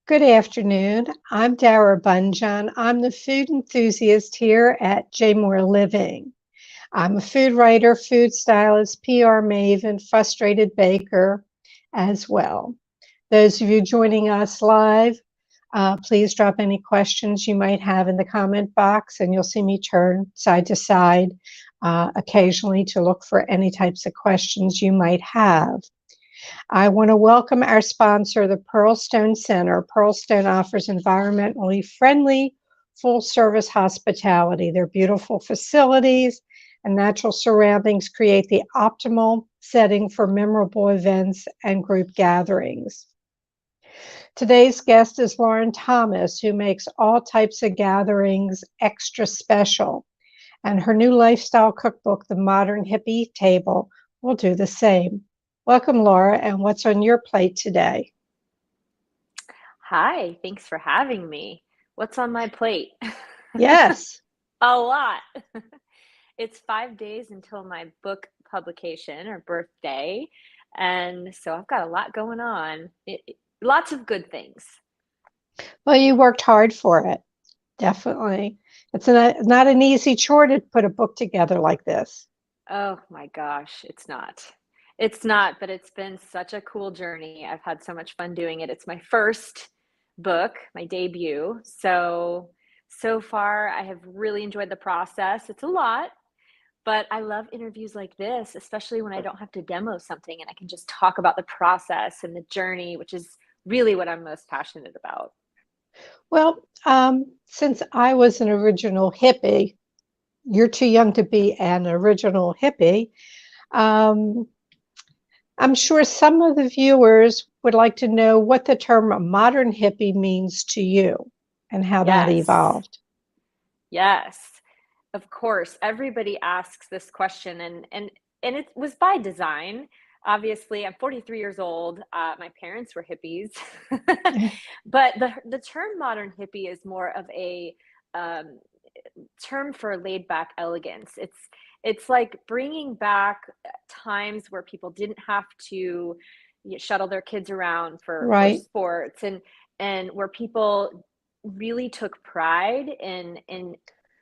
Good afternoon. I'm Dara Bunjon. I'm the food enthusiast here at J Moore Living. I'm a food writer, food stylist, PR maven, frustrated baker as well. Those of you joining us live, please drop any questions you might have in the comment box, and you'll see me turn side to side occasionally to look for any types of questions you might have. I want to welcome our sponsor, the Pearlstone Center. Pearlstone offers environmentally friendly, full service hospitality. Their beautiful facilities and natural surroundings create the optimal setting for memorable events and group gatherings. Today's guest is Lauren Thomas, who makes all types of gatherings extra special. And her new lifestyle cookbook, The Modern Hippie Table, will do the same. Welcome, Laura, and what's on your plate today? Hi, thanks for having me. What's on my plate? Yes. A lot. It's 5 days until my book publication or birthday, and so I've got a lot going on. Lots of good things. Well, you worked hard for it, definitely. It's not an easy chore to put a book together like this. Oh my gosh, it's not. It's not, but it's been such a cool journey. I've had so much fun doing it. It's my first book, my debut. So far, I have really enjoyed the process. It's a lot, but I love interviews like this, especially when I don't have to demo something and I can just talk about the process and the journey, which is really what I'm most passionate about. Well, since I was an original hippie, you're too young to be an original hippie. Um, I'm sure some of the viewers would like to know what the term modern hippie means to you and how that Yes, evolved. yes, of course. Everybody asks this question, and it was by design. Obviously, I'm 43 years old. My parents were hippies, but the term modern hippie is more of a um, term for laid back elegance. It's like bringing back times where people didn't have to shuttle their kids around for Right. sports, and where people really took pride in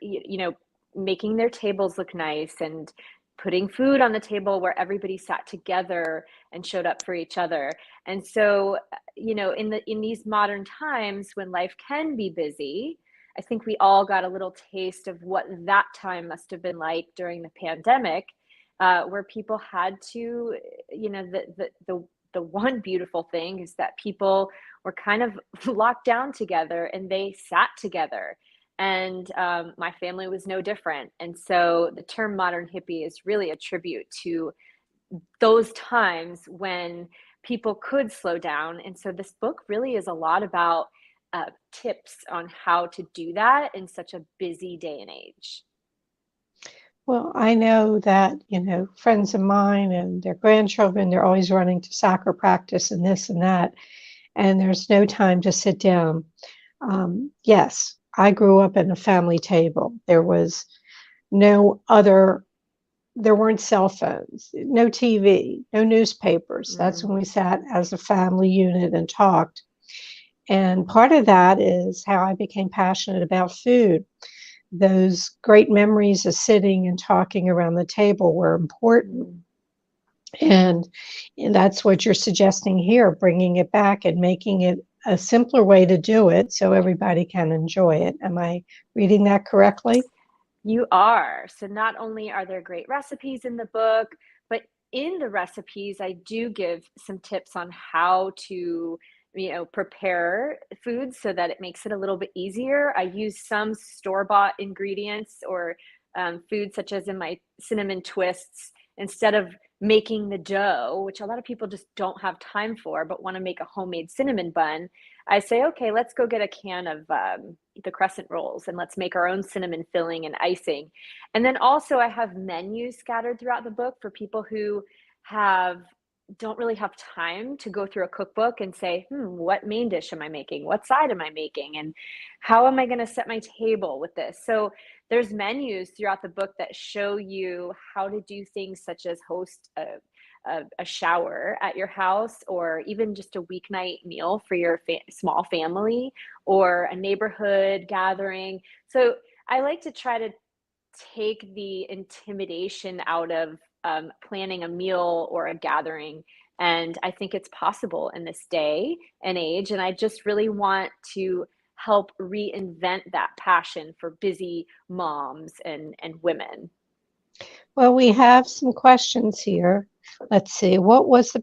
you know making their tables look nice and putting food on the table where everybody sat together and showed up for each other. And so, in these modern times when life can be busy, I think we all got a little taste of what that time must have been like during the pandemic, where people had to, the one beautiful thing is that people were kind of locked down together and they sat together. And my family was no different. And so the term modern hippie is really a tribute to those times when people could slow down. And so this book really is a lot about tips on how to do that in such a busy day and age. Well, I know that, friends of mine and their grandchildren, they're always running to soccer practice and this and that, and there's no time to sit down. Yes, I grew up in a family table. No other, there weren't cell phones, no TV, no newspapers. That's when Mm. we sat as a family unit and talked. And part of that is how I became passionate about food. Those great memories of sitting and talking around the table were important. Mm. And, and that's what you're suggesting here, bringing it back and making it a simpler way to do it so everybody can enjoy it. Am I reading that correctly? You are. So not only are there great recipes in the book, but in the recipes, I do give some tips on how to, prepare foods so that it makes it a little bit easier. I use some store-bought ingredients or foods such as in my cinnamon twists, instead of making the dough, which a lot of people just don't have time for, but want to make a homemade cinnamon bun. I say, okay, let's go get a can of the crescent rolls and let's make our own cinnamon filling and icing. And then also I have menus scattered throughout the book for people who have don't really have time to go through a cookbook and say, what main dish am I making? What side am I making? And how am I going to set my table with this? So there's menus throughout the book that show you how to do things such as host a shower at your house, or even just a weeknight meal for your small family, or a neighborhood gathering. So I like to try to take the intimidation out of planning a meal or a gathering. And I think it's possible in this day and age. And I just really want to help reinvent that passion for busy moms and women. Well, we have some questions here. Let's see. What was the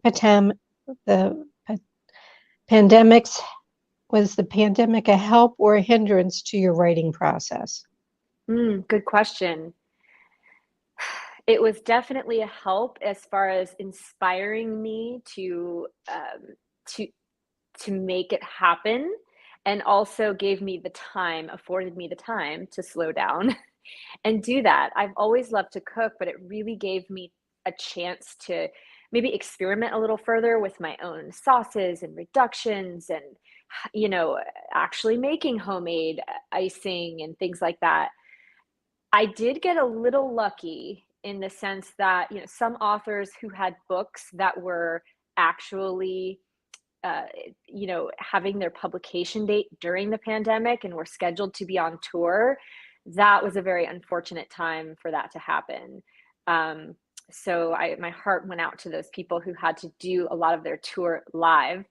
pandemics? Was the pandemic a help or a hindrance to your writing process? Good question. It was definitely a help as far as inspiring me to to make it happen, and also gave me the time, afforded me the time to slow down and do that. I've always loved to cook, but it really gave me a chance to maybe experiment a little further with my own sauces and reductions, and you know, actually making homemade icing and things like that. I did get a little lucky in the sense that, you know, some authors who had books that were actually uh, having their publication date during the pandemic and were scheduled to be on tour, that was a very unfortunate time for that to happen. Um, my heart went out to those people who had to do a lot of their tour live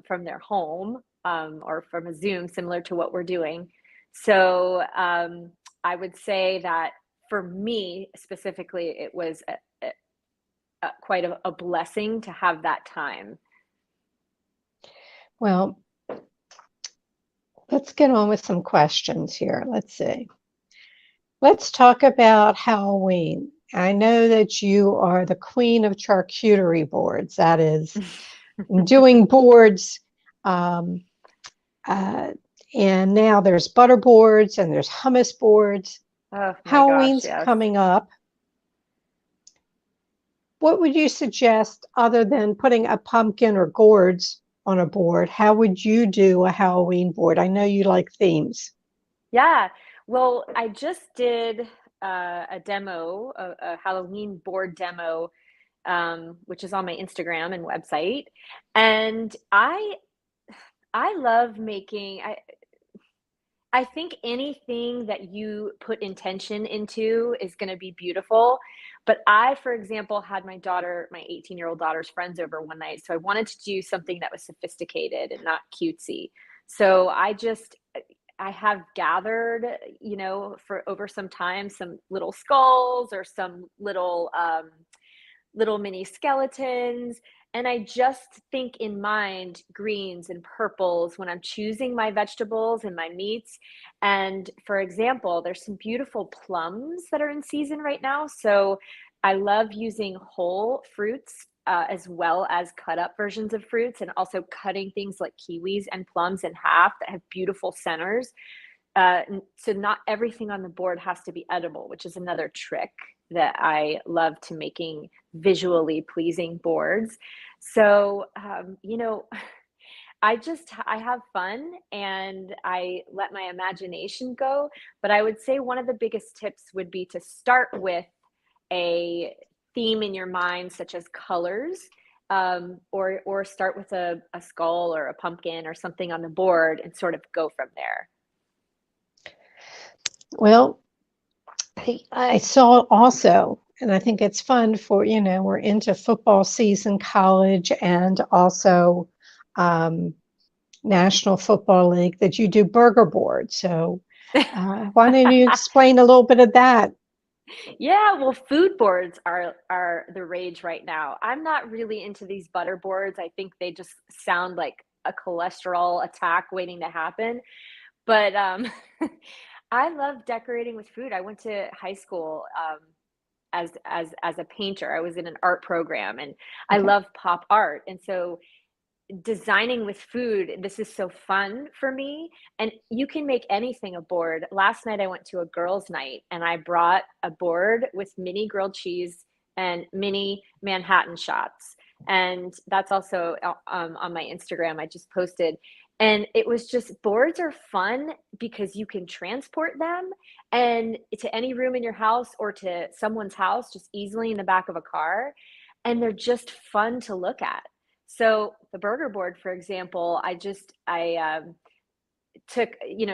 from their home, or from a Zoom, similar to what we're doing. So I would say that for me specifically, it was quite a blessing to have that time. Well, let's get on with some questions here. Let's see. Let's talk about Halloween. I know that you are the queen of charcuterie boards. That is, doing boards. Um, uh, and now there's butter boards and there's hummus boards. Oh my gosh, Halloween's yes. coming up. What would you suggest other than putting a pumpkin or gourds on a board? How would you do a Halloween board? I know you like themes. Yeah. Well, I just did a demo, a Halloween board demo, which is on my Instagram and website. And I love making, I think anything that you put intention into is going to be beautiful. But I, for example, had my 18-year-old daughter's friends over one night. So I wanted to do something that was sophisticated and not cutesy. So I have gathered, you know, for over some time, some little skulls or some little mini skeletons. And I just think in mind greens and purples when I'm choosing my vegetables and my meats. And for example, there's some beautiful plums that are in season right now. So I love using whole fruits, as well as cut up versions of fruits, and also cutting things like kiwis and plums in half that have beautiful centers. So not everything on the board has to be edible, which is another trick that I love to making visually pleasing boards. So, I have fun and I let my imagination go. But I would say one of the biggest tips would be to start with a theme in your mind, such as colors, or start with a skull or a pumpkin or something on the board and sort of go from there. Well, I saw also, and I think it's fun for, we're into football season, college, and also National Football League, that you do burger boards. So why don't you explain a little bit of that? Yeah, well, food boards are the rage right now. I'm not really into these butter boards. I think they just sound like a cholesterol attack waiting to happen. But I love decorating with food. I went to high school as a painter. I was in an art program, and I Okay. love pop art. And so designing with food, this is so fun for me. And you can make anything a board. Last night I went to a girls' night and I brought a board with mini grilled cheese and mini Manhattan shots. And that's also on my Instagram. I just posted. And it was just, boards are fun because you can transport them and to any room in your house or to someone's house just easily in the back of a car. and they're just fun to look at. So the burger board, for example, I took,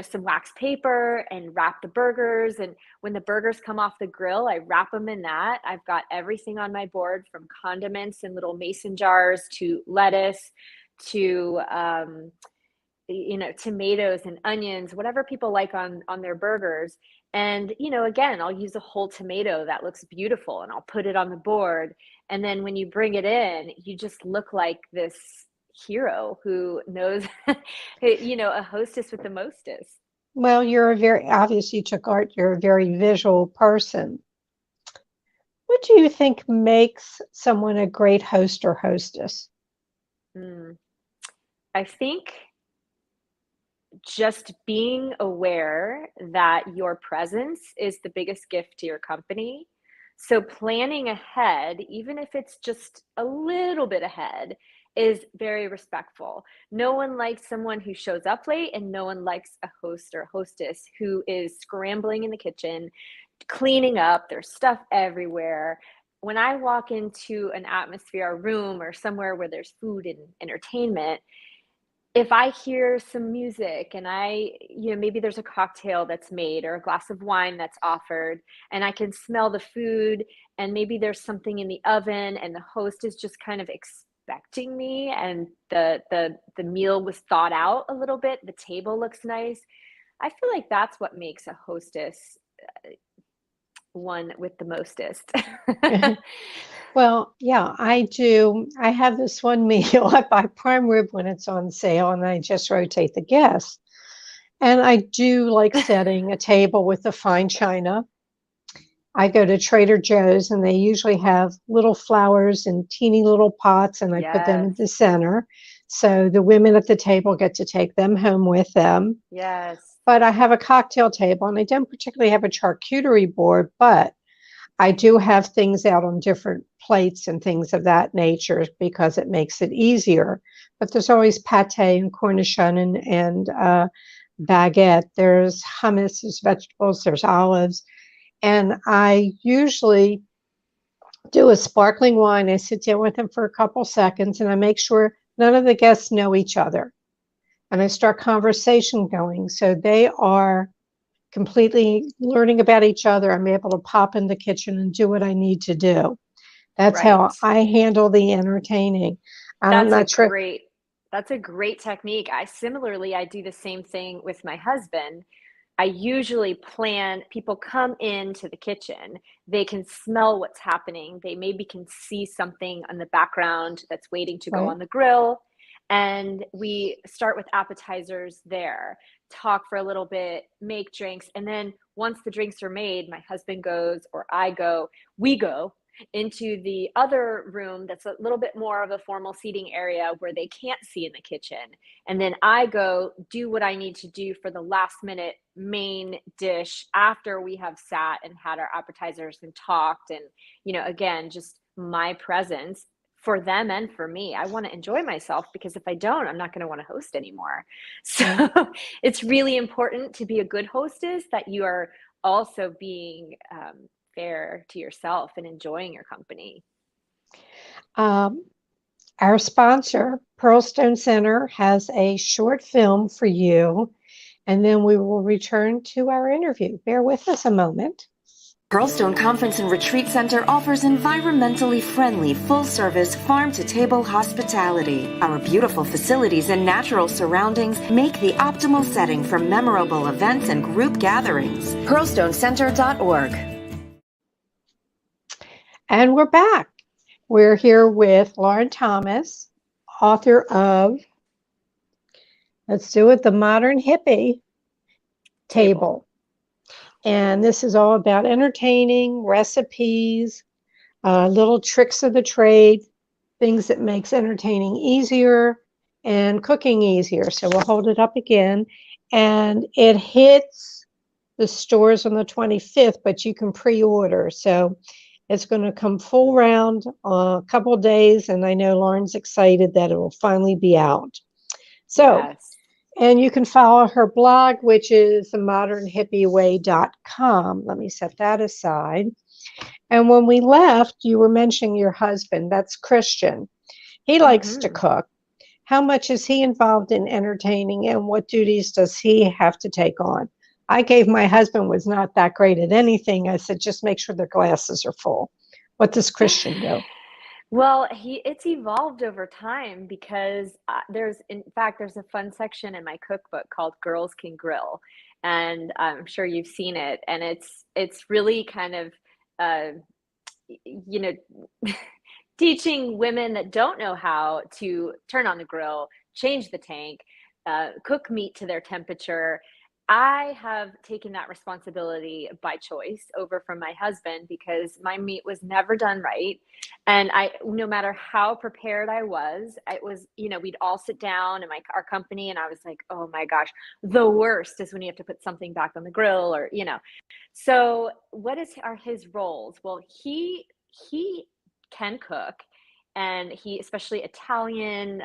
some wax paper and wrapped the burgers. And when the burgers come off the grill, I wrap them in that. I've got everything on my board, from condiments in little mason jars to lettuce to, tomatoes and onions, whatever people like on their burgers. And, again, I'll use a whole tomato that looks beautiful and I'll put it on the board. And then when you bring it in, you just look like this hero who knows, a hostess with the mostest. Well, you're a very, obviously you took art, you're a very visual person. What do you think makes someone a great host or hostess? Mm. I think just being aware that your presence is the biggest gift to your company. So planning ahead, even if it's just a little bit ahead, is very respectful. No one likes someone who shows up late, and no one likes a host or hostess who is scrambling in the kitchen, cleaning up. There's stuff everywhere. When I walk into an atmosphere, a room, or somewhere where there's food and entertainment, if I hear some music and maybe there's a cocktail that's made or a glass of wine that's offered, and I can smell the food, and maybe there's something in the oven and the host is just kind of expecting me, and the meal was thought out a little bit, the table looks nice. I feel like that's what makes a hostess one with the mostest. Well, yeah, I do. I have this one meal. I buy prime rib when it's on sale, and I just rotate the guests. And I do like setting a table with the fine china. I go to Trader Joe's, and they usually have little flowers in teeny little pots, and I put them in Yes. the center. So the women at the table get to take them home with them. Yes. But I have a cocktail table, and I don't particularly have a charcuterie board, but I do have things out on different plates and things of that nature because it makes it easier. But there's always pate and cornichon and baguette. There's hummus, there's vegetables, there's olives. And I usually do a sparkling wine. I sit down with them for a couple seconds, and I make sure none of the guests know each other. And I start conversation going. So they are completely learning about each other. I'm able to pop in the kitchen and do what I need to do. That's Right. how I handle the entertaining. I'm That's a not sure. great that's a great technique. I do the same thing with my husband. I usually plan, people come into the kitchen, they can smell what's happening. They maybe can see something on the background that's waiting to go Right. on the grill. And we start with appetizers there, talk for a little bit, make drinks. And then once the drinks are made, my husband goes, or we go into the other room that's a little bit more of a formal seating area where they can't see in the kitchen. And then I go do what I need to do for the last minute main dish after we have sat and had our appetizers and talked. And, again, just my presence for them and for me. I want to enjoy myself, because if I don't, I'm not going to want to host anymore. So Right. it's really important to be a good hostess, that you are also being fair to yourself and enjoying your company. Um, our sponsor, Pearlstone Center, has a short film for you, and then we will return to our interview. Bear with us a moment. Pearlstone Conference and Retreat Center offers environmentally friendly, full-service, farm-to-table hospitality. Our beautiful facilities and natural surroundings make the optimal setting for memorable events and group gatherings. PearlstoneCenter.org. And we're back. We're here with Lauren Thomas, author of, let's do it, The Modern Hippie Table. And this is all about entertaining, recipes, little tricks of the trade, things that makes entertaining easier and cooking easier. So we'll hold it up again. And it hits the stores on the 25th, but you can pre-order. So it's going to come full round a couple of days. And I know Lauren's excited that it will finally be out. So. Yes. And you can follow her blog, which is themodernhippieway.com. Let me set that aside. And when we left, you were mentioning your husband. That's Christian. He likes to cook. How much is he involved in entertaining, and what duties does he have to take on? I gave my husband was not that great at anything. I said, just make sure their glasses are full. What does Christian do? Well, it's evolved over time because in fact, there's a fun section in my cookbook called Girls Can Grill, and I'm sure you've seen it. And it's really kind of, uh, you know, teaching women that don't know how to turn on the grill, change the tank, cook meat to their temperature. I have taken that responsibility by choice over from my husband because my meat was never done right. And no matter how prepared I was, it was, we'd all sit down in our company and I was like, oh my gosh, the worst is when you have to put something back on the grill or. So are his roles? Well, he can cook, and he, especially Italian,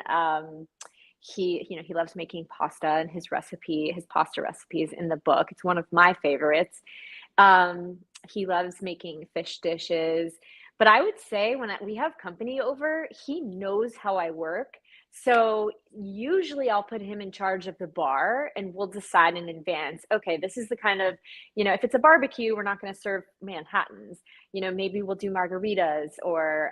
he loves making pasta, and his pasta recipe is in the book. It's one of my favorites. He loves making fish dishes, but I would say when we have company over, he knows how I work. So usually I'll put him in charge of the bar and we'll decide in advance, okay, this is the kind of, if it's a barbecue, we're not going to serve Manhattans. Maybe we'll do margaritas or,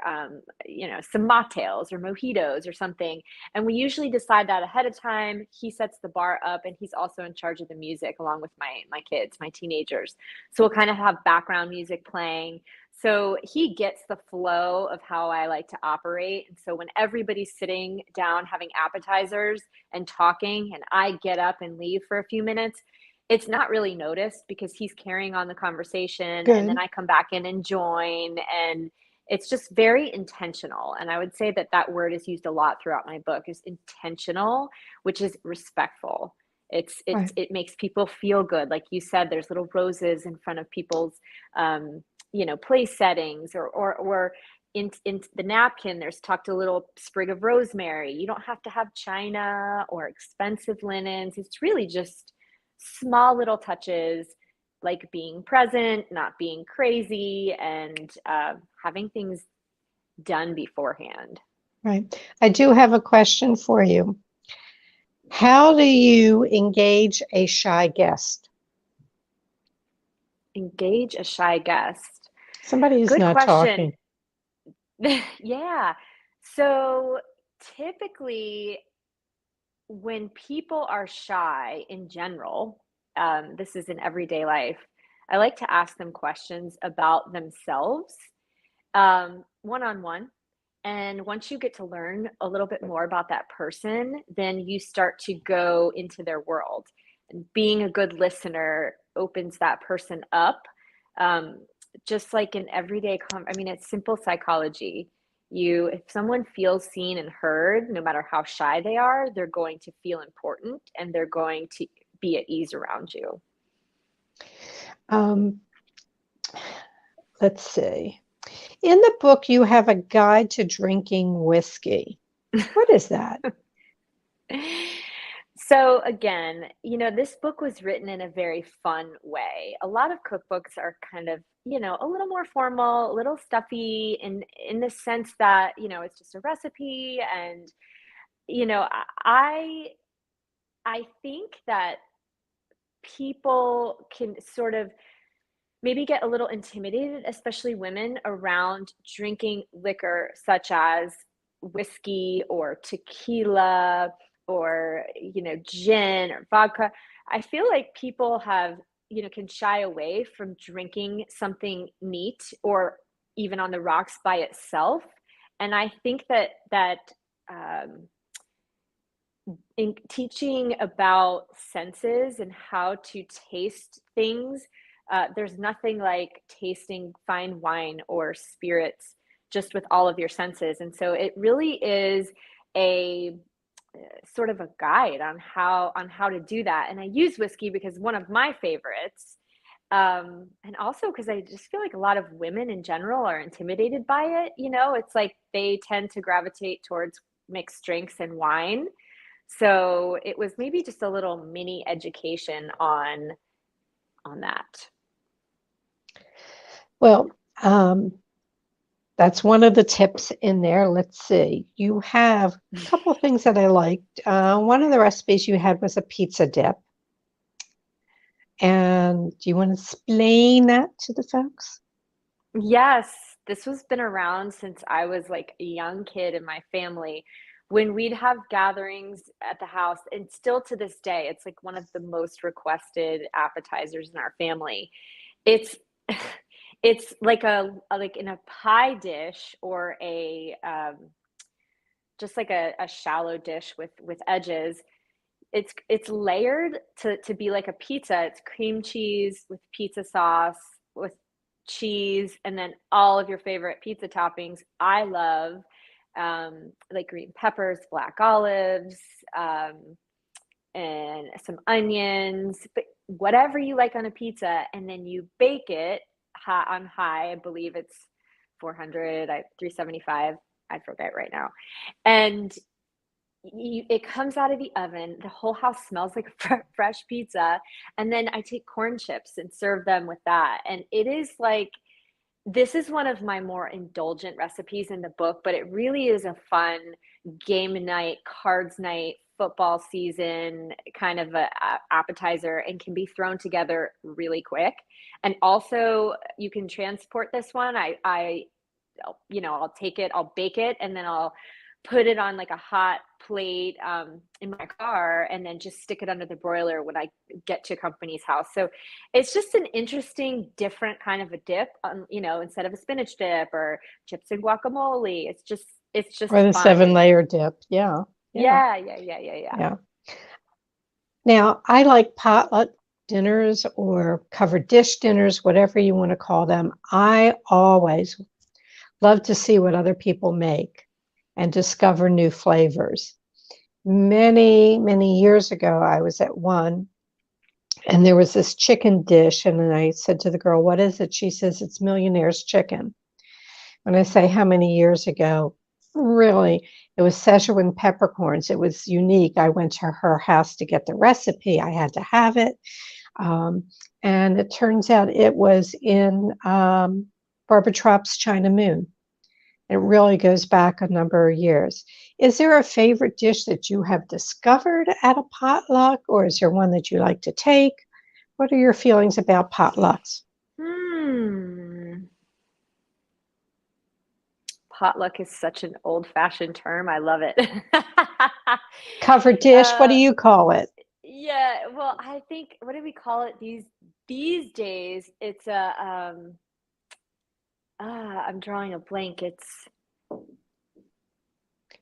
some mocktails or mojitos or something. And we usually decide that ahead of time. He sets the bar up, and he's also in charge of the music along with my kids, my teenagers. So we'll kind of have background music playing. So he gets the flow of how I like to operate. And so when everybody's sitting down having appetizers and talking, and I get up and leave for a few minutes, it's not really noticed because he's carrying on the conversation. Good. And then I come back in and join, and it's just very intentional. And I would say that word is used a lot throughout my book, is intentional, which is respectful. Right. It makes people feel good. Like you said, there's little roses in front of people's, place settings, or in the napkin, there's tucked a little sprig of rosemary. You don't have to have china or expensive linens. It's really just small little touches, like being present, not being crazy, and having things done beforehand. Right. I do have a question for you. How do you engage a shy guest? Engage a shy guest. Somebody who's Good not question. talking. Yeah. So typically, when people are shy in general, this is in everyday life, I like to ask them questions about themselves, one-on-one. And once you get to learn a little bit more about that person, then you start to go into their world. And being a good listener opens that person up. Just like in everyday, it's simple psychology. If someone feels seen and heard, no matter how shy they are, they're going to feel important, and they're going to be at ease around you. Let's see. In the book, you have a guide to drinking whiskey. What is that? So again, this book was written in a very fun way. A lot of cookbooks are kind of, a little more formal, a little stuffy in the sense that, it's just a recipe. And, I think that people can sort of maybe get a little intimidated, especially women, around drinking liquor such as whiskey or tequila or, gin or vodka. I feel like people can shy away from drinking something neat or even on the rocks by itself. And I think that in teaching about senses and how to taste things, there's nothing like tasting fine wine or spirits just with all of your senses. And so it really is a sort of a guide on how to do that. And I use whiskey because one of my favorites, and also because I just feel like a lot of women in general are intimidated by it. It's like they tend to gravitate towards mixed drinks and wine. So it was maybe just a little mini education on that. Well, Um, that's one of the tips in there. Let's see. You have a couple of things that I liked. One of the recipes you had was a pizza dip. And do you want to explain that to the folks? Yes, this has been around since I was like a young kid in my family. When we'd have gatherings at the house, and still to this day, it's like one of the most requested appetizers in our family. It's it's like a like in a pie dish or a just like a shallow dish with edges. It's layered to be like a pizza. It's cream cheese with pizza sauce with cheese and then all of your favorite pizza toppings. I love like green peppers, black olives, and some onions, but whatever you like on a pizza, and then you bake it hot on high. I believe it's 400, 375. I forget right now. And it comes out of the oven. The whole house smells like fresh pizza. And then I take corn chips and serve them with that. And it is like, this is one of my more indulgent recipes in the book, but it really is a fun game night, cards night, football season kind of a appetizer, and can be thrown together really quick. And also you can transport this one. I'll take it, I'll bake it, and then I'll put it on like a hot plate in my car, and then just stick it under the broiler when I get to a company's house. So it's just an interesting, different kind of a dip. Instead of a spinach dip or chips and guacamole, it's just Or the fun. 7-layer dip. Yeah. Yeah. Yeah. Now, I like potluck dinners or covered dish dinners, whatever you want to call them. I always love to see what other people make and discover new flavors. Many, many years ago, I was at one and there was this chicken dish. And then I said to the girl, "What is it?" She says, "It's Millionaire's chicken." When I say how many years ago, really, it was Szechuan peppercorns. It was unique. I went to her house to get the recipe. I had to have it. And it turns out it was in Barbara Tropp's China Moon. It really goes back a number of years. Is there a favorite dish that you have discovered at a potluck, or is there one that you like to take? What are your feelings about potlucks? Potluck is such an old-fashioned term. I love it. Covered dish, what do you call it? Yeah, well, I think, what do we call it these days? It's a I'm drawing a blank. It's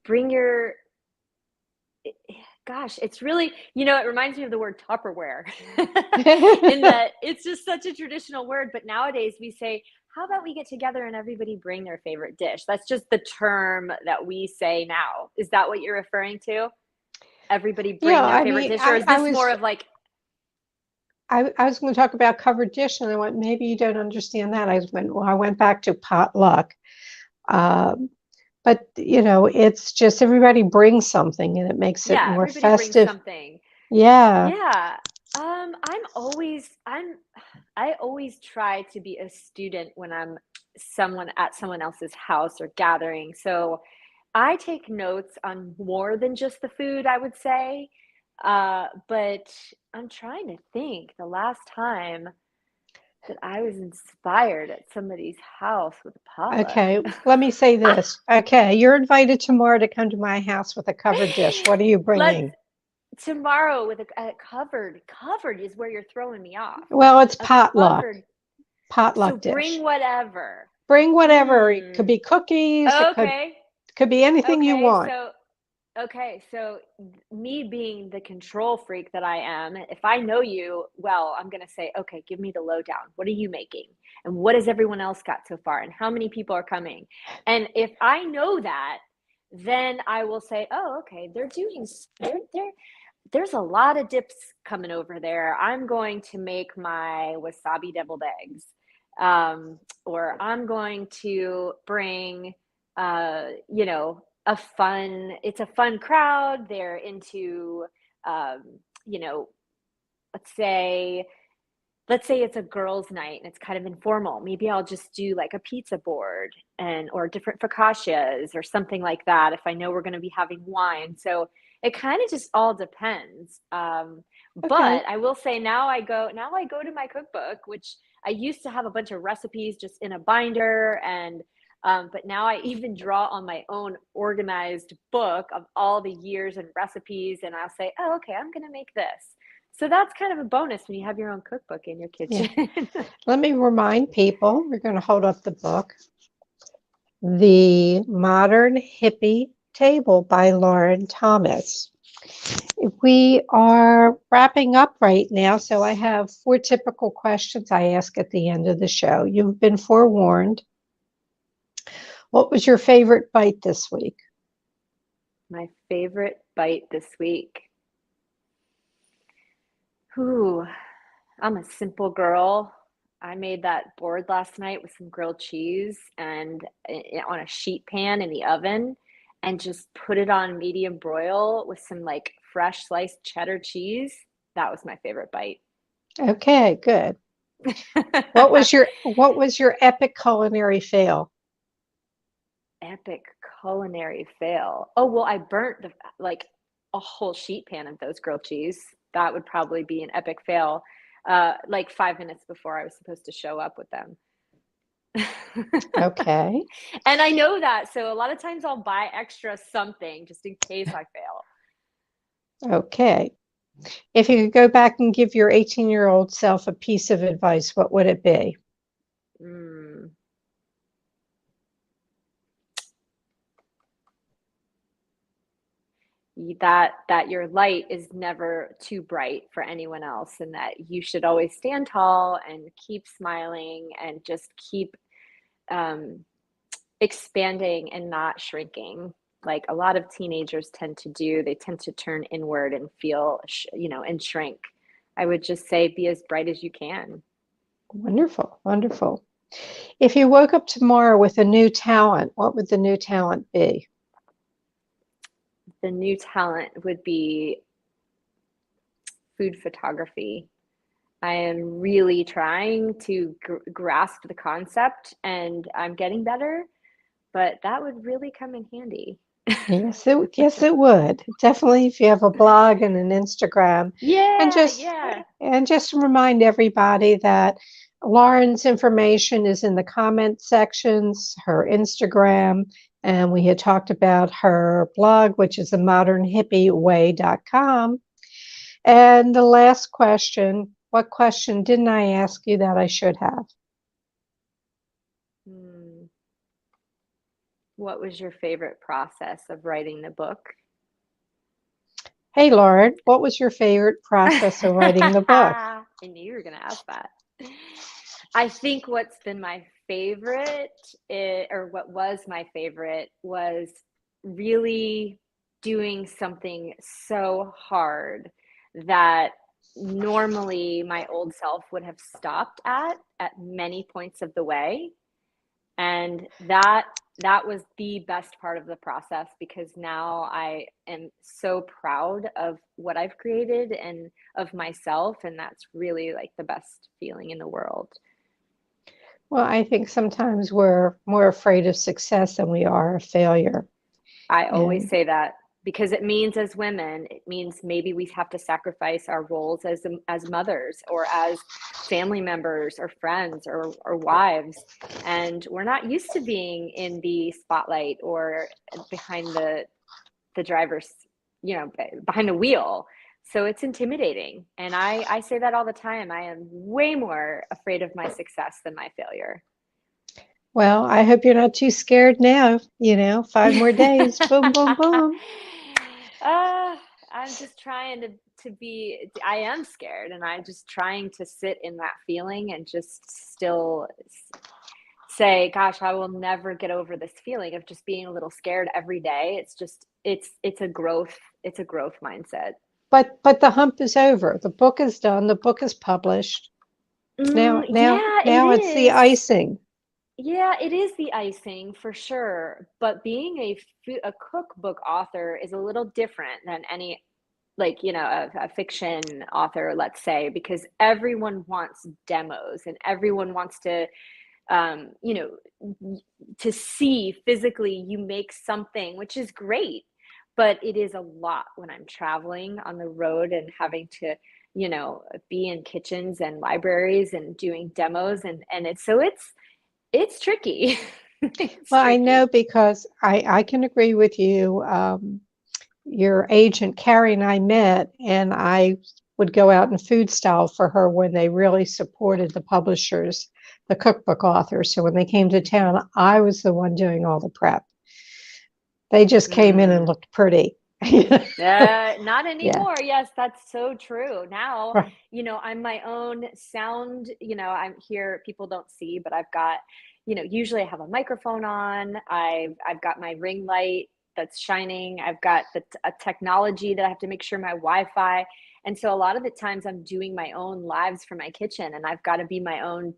bring your gosh, it's really, it reminds me of the word Tupperware. In that it's just such a traditional word, but nowadays we say, how about we get together and everybody bring their favorite dish? That's just the term that we say now. Is that what you're referring to? Everybody bring Yeah, their I favorite mean, dish, or is this more of like, I was going to talk about covered dish, and I went, maybe you don't understand that. I went back to potluck. Um, but it's just everybody brings something, and it makes it yeah, more everybody brings festive. something. Yeah. Yeah. I always try to be a student when I'm someone else's house or gathering. So I take notes on more than just the food, I would say. But I'm trying to think the last time that I was inspired at somebody's house with a potluck. Okay, let me say this. Okay, you're invited tomorrow to come to my house with a covered dish. What are you Let's bringing? tomorrow with a covered is where you're throwing me off. Well, it's A potluck. covered, so Potluck bring dish. whatever. Bring whatever. It could Hmm. be cookies. It Okay. could be anything you Okay. want. So me being the control freak that I am, if I know you well, I'm going to say, okay, give me the lowdown. What are you making? And what has everyone else got so far? And how many people are coming? And if I know that, then I will say, oh, okay, there's a lot of dips coming over there. I'm going to make my wasabi deviled eggs. Or I'm going to bring, you know, it's a fun crowd. They're into, um, you know, let's say let's say it's a girls' night and it's kind of informal. Maybe I'll just do like a pizza board or different focaccias or something like that if I know we're going to be having wine. So it kind of just all depends. Okay. But I will say now I go to my cookbook, which I used to have a bunch of recipes just in a binder, and but now I even draw on my own organized book of all the years and recipes, and I'll say, oh, okay, I'm going to make this. So that's kind of a bonus when you have your own cookbook in your Yeah. kitchen. Let me remind people, we're going to hold up the book, The Modern Hippie Table by Lauren Thomas. We are wrapping up right now, so I have 4 typical questions I ask at the end of the show. You've been forewarned. What was your favorite bite this week? My favorite bite this week. Ooh, I'm a simple girl. I made that board last night with some grilled cheese and on a sheet pan in the oven, and just put it on medium broil with some like fresh sliced cheddar cheese. That was my favorite bite. Okay, good. What was your epic culinary fail? Epic culinary fail. Oh, well, I burnt like a whole sheet pan of those grilled cheese. That would probably be an epic fail. Like 5 minutes before I was supposed to show up with them. Okay. And I know that, so a lot of times I'll buy extra something just in case I fail. Okay. If you could go back and give your 18-year-old self a piece of advice, what would it be? Mm. That your light is never too bright for anyone else, and that you should always stand tall and keep smiling and just keep um, expanding and not shrinking, like a lot of teenagers tend to do. They tend to turn inward and feel and shrink. I would just say be as bright as you can. Wonderful, wonderful. If you woke up tomorrow with a new talent, what would the new talent be? The new talent would be food photography. I am really trying to grasp the concept, and I'm getting better, but that would really come in handy. Yes, it would. Definitely if you have a blog and an Instagram. And Yeah, just yeah. and just remind everybody that Lauren's information is in the comment sections, her Instagram, and we had talked about her blog, which is the modernhippieway.com. And the last question, what question didn't I ask you that I should have? Hmm. What was your favorite process of writing the book? Hey, Lauren, what was your favorite process of writing the book? I knew you were going to ask that. I think what's been my favorite, or what was my favorite, was really doing something so hard that normally my old self would have stopped at many points of the way. And that was the best part of the process, because now I am so proud of what I've created and of myself, and that's really like the best feeling in the world. Well, I think sometimes we're more afraid of success than we are of failure. I always And say that because it means, as women, it means maybe we have to sacrifice our roles as mothers or as family members or friends or wives, and we're not used to being in the spotlight or behind the driver's, behind the wheel. So it's intimidating, and I say that all the time. I am way more afraid of my success than my failure. well, I hope you're not too scared now. 5 more days, boom, boom, boom. uh, I'm just trying to be, I am scared, and I'm just trying to sit in that feeling and just still say, gosh, I will never get over this feeling of just being a little scared every day. It's just, it's a growth mindset. But the hump is over. The book is done. The book is published. Now, now, Yeah, it now it's the is. icing. Yeah, it is the icing for sure. But being a cookbook author is a little different than any like, a fiction author, let's say, because everyone wants demos and everyone wants to, you know, to see physically you make something, which is great, but it is a lot when I'm traveling on the road and having to, be in kitchens and libraries and doing demos, and it's tricky. It's Well, I know tricky. because I can agree with you. Your agent, Carrie, and I met, and I would go out and food style for her when they really supported the publishers, the cookbook authors. So when they came to town, I was the one doing all the prep. They just came in and Mm. looked pretty. Not Yeah. anymore. Yes, that's so true. Now, Right. I'm my own sound, I'm here, people don't see, but I've got, usually I have a microphone on. I've got my ring light that's shining. I've got a technology that I have to make sure my Wi-Fi. And so a lot of the times I'm doing my own lives from my kitchen, and I've got to be my own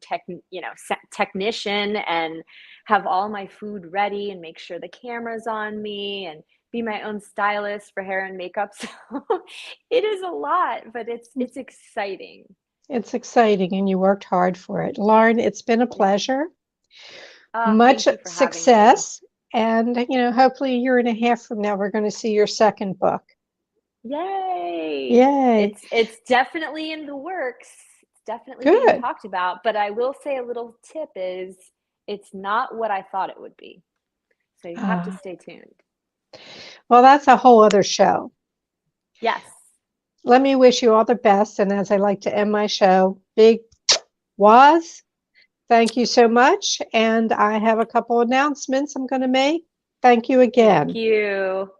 technician and have all my food ready and make sure the camera's on me and be my own stylist for hair and makeup. So it is a lot, but it's exciting. It's exciting, and you worked hard for it. Lauren, it's been a pleasure. Much Thank you for having me. success. And, hopefully a year and a half from now, we're going to see your second book. Yay. Yay. It's definitely in the works. It's definitely being Good. talked about, but I will say a little tip is it's not what I thought it would be. So you have to Uh, stay tuned. well, that's a whole other show. Yes. Let me wish you all the best. And as I like to end my show, big was. Thank you so much. And I have a couple announcements I'm going to make. Thank you Thank again. you.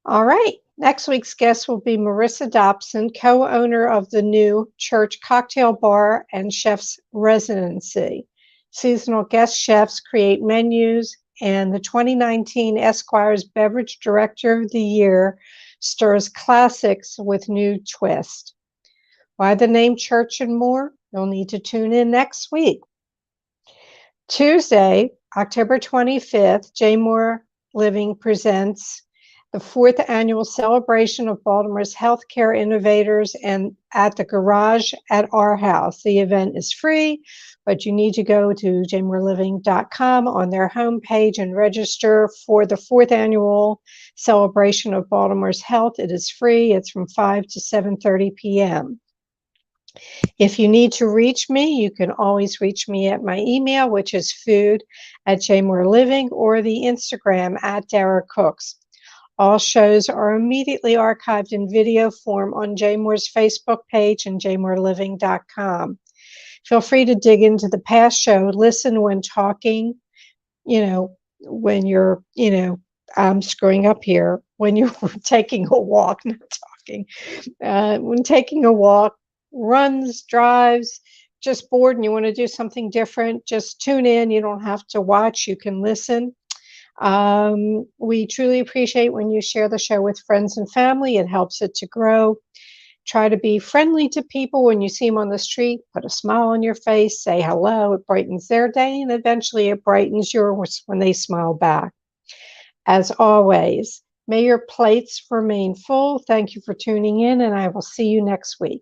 All right. Next week's guest will be Marissa Dobson, co-owner of the new Church Cocktail Bar and Chef's Residency. Seasonal guest chefs create menus, and the 2019 Esquire's Beverage Director of the Year stirs classics with new twist. Why the name Church and more? You'll need to tune in next week. Tuesday, October 25th, J. Moore Living presents the fourth annual celebration of Baltimore's healthcare innovators and at the Garage at Our House. The event is free, but you need to go to jmoreliving.com on their homepage and register for the fourth annual celebration of Baltimore's health. It is free. It's from 5 to 7:30 p.m. If you need to reach me, you can always reach me at my email, which is food@jmoreliving, or the Instagram @Dara Cooks. All shows are immediately archived in video form on JMore's Facebook page and jmoreliving.com. Feel free to dig into the past show, listen when talking, when you're, I'm screwing up here, when you're taking a walk, not talking, when taking a walk, runs, drives, just bored and you want to do something different, just tune in. You don't have to watch, you can listen. We truly appreciate when you share the show with friends and family. It helps it to grow. Try to be friendly to people when you see them on the street. Put a smile on your face, say hello. It brightens their day, and eventually it brightens yours when they smile back. As always, may your plates remain full. Thank you for tuning in, and I will see you next week.